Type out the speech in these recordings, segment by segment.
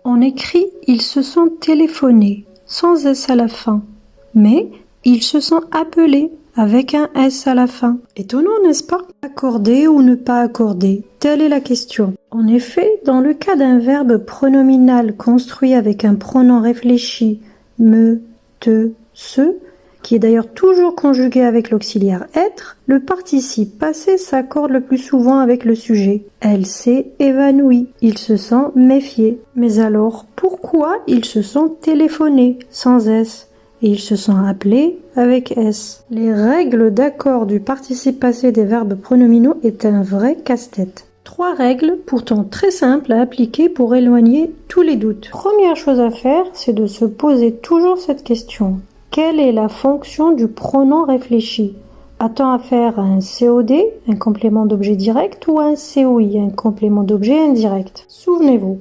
On écrit « ils se sont téléphonés » sans S à la fin, mais « ils se sont appelés » avec un S à la fin. Étonnant, n'est-ce pas? Accorder ou ne pas accorder, telle est la question. En effet, dans le cas d'un verbe pronominal construit avec un pronom réfléchi, me, te, ce, qui est d'ailleurs toujours conjugué avec l'auxiliaire être, le participe passé s'accorde le plus souvent avec le sujet. Elle s'est évanouie. Ils se sont méfiés. Mais alors, pourquoi ils se sont téléphonés sans S et ils se sont appelés avec S? Les règles d'accord du participe passé des verbes pronominaux est un vrai casse-tête. 3 règles, pourtant très simples à appliquer pour éloigner tous les doutes. Première chose à faire, c'est de se poser toujours cette question. Quelle est la fonction du pronom réfléchi? A-t-on affaire à un COD, un complément d'objet direct, ou à un COI, un complément d'objet indirect? Souvenez-vous,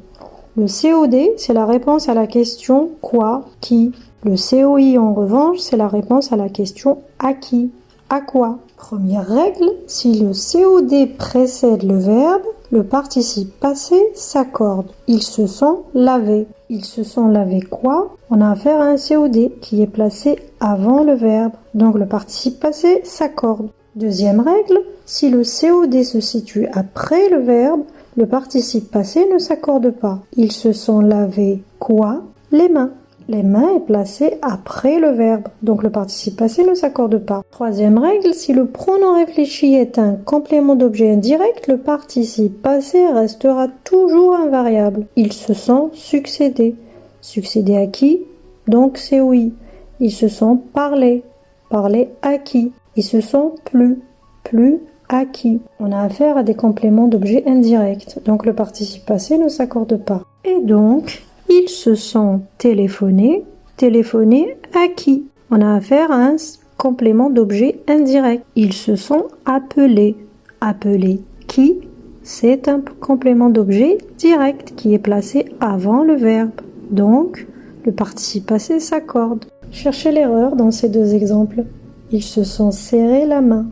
le COD, c'est la réponse à la question quoi, qui. Le COI, en revanche, c'est la réponse à la question à qui, à quoi. Première règle, si le COD précède le verbe, le participe passé s'accorde. Ils se sont lavés. Ils se sont lavés quoi? On a affaire à un COD qui est placé avant le verbe, donc le participe passé s'accorde. Deuxième règle, si le COD se situe après le verbe, le participe passé ne s'accorde pas. Ils se sont lavés quoi? Les mains. Les mains est placé après le verbe, donc le participe passé ne s'accorde pas. Troisième règle, si le pronom réfléchi est un complément d'objet indirect, le participe passé restera toujours invariable. Ils se sont succédés. Succédés à qui? Donc c'est oui. Ils se sont parlé. Parlé à qui? Ils se sont plu. Plu à qui? On a affaire à des compléments d'objet indirects, donc le participe passé ne s'accorde pas. Et donc, ils se sont téléphonés. Téléphonés à qui? On a affaire à un complément d'objet indirect. Ils se sont appelés. Appelés qui? C'est un complément d'objet direct qui est placé avant le verbe. Donc, le participe passé s'accorde. Cherchez l'erreur dans ces 2 exemples. Ils se sont serrés la main.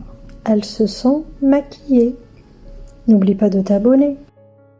Elles se sont maquillées. N'oublie pas de t'abonner.